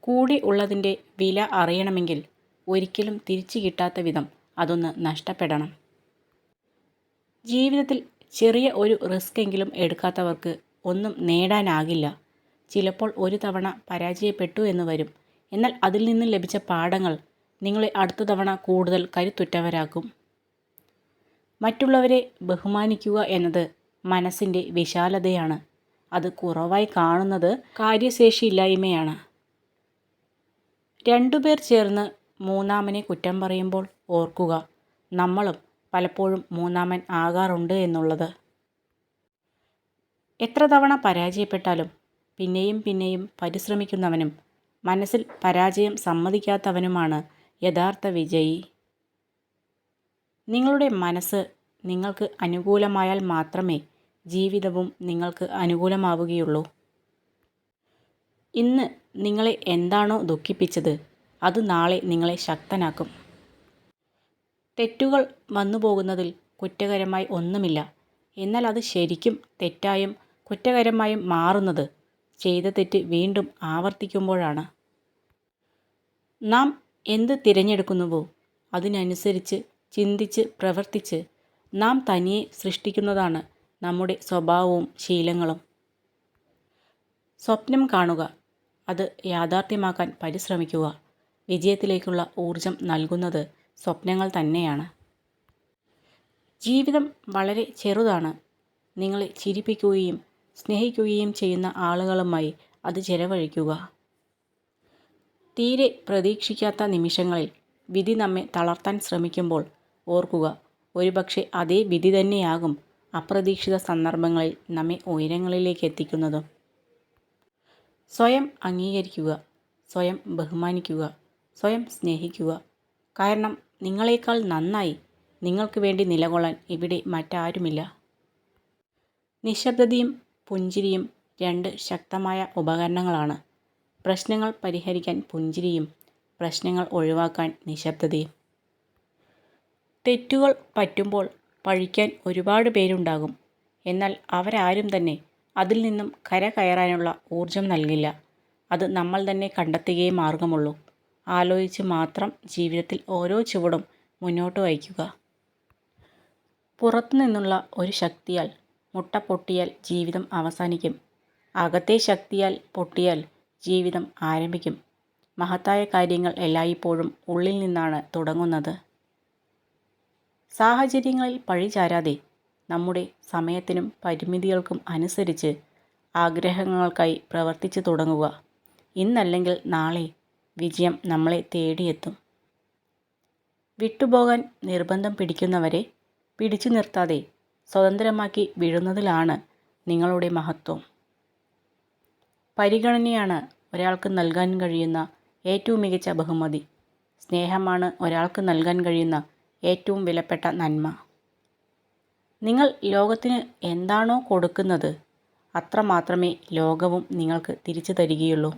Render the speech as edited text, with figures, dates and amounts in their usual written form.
കൂടെ ഉള്ളതിൻ്റെ വില അറിയണമെങ്കിൽ ഒരിക്കലും തിരിച്ചു കിട്ടാത്ത വിധം അതൊന്ന് നഷ്ടപ്പെടണം. ജീവിതത്തിൽ ചെറിയ ഒരു റിസ്ക് എങ്കിലും എടുക്കാത്തവർക്ക് ഒന്നും നേടാനാകില്ല. ചിലപ്പോൾ ഒരു തവണ പരാജയപ്പെട്ടു എന്ന് വരും. എന്നാൽ അതിൽ നിന്നും ലഭിച്ച പാഠങ്ങൾ നിങ്ങളെ അടുത്ത തവണ കൂടുതൽ കരുത്തുറ്റവരാക്കും. മറ്റുള്ളവരെ ബഹുമാനിക്കുക എന്നത് മനസ്സിൻ്റെ വിശാലതയാണ്. അത് കുറവായി കാണുന്നത് കാര്യശേഷിയില്ലായ്മയാണ്. രണ്ടുപേർ ചേർന്ന് മൂന്നാമനെ കുറ്റം പറയുമ്പോൾ ഓർക്കുക, നമ്മളും പലപ്പോഴും മൂന്നാമൻ ആകാറുണ്ട് എന്നുള്ളത്. എത്ര തവണ പരാജയപ്പെട്ടാലും പിന്നെയും പിന്നെയും പരിശ്രമിക്കുന്നവനും മനസ്സിൽ പരാജയം സമ്മതിക്കാത്തവനുമാണ് യഥാർത്ഥ വിജയി. നിങ്ങളുടെ മനസ്സ് നിങ്ങൾക്ക് അനുകൂലമായാൽ മാത്രമേ ജീവിതവും നിങ്ങൾക്ക് അനുകൂലമാവുകയുള്ളൂ. ഇന്ന് നിങ്ങളെ എന്താണോ ദുഃഖിപ്പിച്ചത് അത് നാളെ നിങ്ങളെ ശക്തനാക്കും. തെറ്റുകൾ വന്നു പോകുന്നതിൽ കുറ്റകരമായി ഒന്നുമില്ല. എന്നാൽ അത് ശരിക്കും തെറ്റായും കുറ്റകരമായും മാറുന്നത് ചെയ്ത തെറ്റ് വീണ്ടും ആവർത്തിക്കുമ്പോഴാണ്. നാം എന്ത് തിരഞ്ഞെടുക്കുന്നുവോ അതിനനുസരിച്ച് ചിന്തിച്ച് പ്രവർത്തിച്ച് നാം തനിയെ സൃഷ്ടിക്കുന്നതാണ് നമ്മുടെ സ്വഭാവവും ശീലങ്ങളും. സ്വപ്നം കാണുക, അത് യാഥാർത്ഥ്യമാക്കാൻ പരിശ്രമിക്കുക. വിജയത്തിലേക്കുള്ള ഊർജം നൽകുന്നത് സ്വപ്നങ്ങൾ തന്നെയാണ്. ജീവിതം വളരെ ചെറുതാണ്. നിങ്ങളെ ചിരിപ്പിക്കുകയും സ്നേഹിക്കുകയും ചെയ്യുന്ന ആളുകളുമായി അത് ചെലവഴിക്കുക. തീരെ പ്രതീക്ഷിക്കാത്ത നിമിഷങ്ങളിൽ വിധി നമ്മെ തളർത്താൻ ശ്രമിക്കുമ്പോൾ ഓർക്കുക, ഒരുപക്ഷെ അതേ വിധി തന്നെയാകും അപ്രതീക്ഷിത സന്ദർഭങ്ങളിൽ നമ്മെ ഉയരങ്ങളിലേക്ക് എത്തിക്കുന്നതും. സ്വയം അംഗീകരിക്കുക, സ്വയം ബഹുമാനിക്കുക, സ്വയം സ്നേഹിക്കുക. കാരണം നിങ്ങളെക്കാൾ നന്നായി നിങ്ങൾക്ക് വേണ്ടി നിലകൊള്ളാൻ ഇവിടെ മറ്റാരുമില്ല. നിശബ്ദതയും പുഞ്ചിരിയും രണ്ട് ശക്തമായ ഉപകരണങ്ങളാണ്. പ്രശ്നങ്ങൾ പരിഹരിക്കാൻ പുഞ്ചിരിയും പ്രശ്നങ്ങൾ ഒഴിവാക്കാൻ നിശബ്ദതയും. തെറ്റുകൾ പറ്റുമ്പോൾ പഴിക്കാൻ ഒരുപാട് പേരുണ്ടാകും. എന്നാൽ അവരാരും തന്നെ അതിൽ നിന്നും കരകയറാനുള്ള ഊർജം നൽകില്ല. അത് നമ്മൾ തന്നെ കണ്ടെത്തുകയേ മാർഗമുള്ളൂ. ആലോചിച്ച് മാത്രം ജീവിതത്തിൽ ഓരോ ചുവടും മുന്നോട്ട് വയ്ക്കുക. പുറത്തു നിന്നുള്ള ഒരു ശക്തിയാൽ മുട്ട പൊട്ടിയാൽ ജീവിതം അവസാനിക്കും. അകത്തെ ശക്തിയാൽ പൊട്ടിയാൽ ജീവിതം ആരംഭിക്കും. മഹത്തായ കാര്യങ്ങൾ എല്ലായ്പ്പോഴും ഉള്ളിൽ നിന്നാണ് തുടങ്ങുന്നത്. സാഹചര്യങ്ങളിൽ പഴിചാരാതെ നമ്മുടെ സമയത്തിനും പരിമിതികൾക്കും അനുസരിച്ച് ആഗ്രഹങ്ങൾക്കായി പ്രവർത്തിച്ചു തുടങ്ങുക. ഇന്നല്ലെങ്കിൽ നാളെ വിജയം നമ്മളെ തേടിയെത്തും. വിട്ടുപോകാൻ നിർബന്ധം പിടിക്കുന്നവരെ പിടിച്ചു നിർത്താതെ സ്വതന്ത്രമാക്കി വിടുന്നതിലാണ് നിങ്ങളുടെ മഹത്വം. പരിഗണനയാണ് ഒരാൾക്ക് നൽകാൻ കഴിയുന്ന ഏറ്റവും മികച്ച ബഹുമതി. സ്നേഹമാണ് ഒരാൾക്ക് നൽകാൻ കഴിയുന്ന ഏറ്റവും വിലപ്പെട്ട നന്മ. നിങ്ങൾ ലോകത്തിന് എന്താണോ കൊടുക്കുന്നത് അത്രമാത്രമേ ലോകവും നിങ്ങൾക്ക് തിരിച്ചു തരികയുള്ളൂ.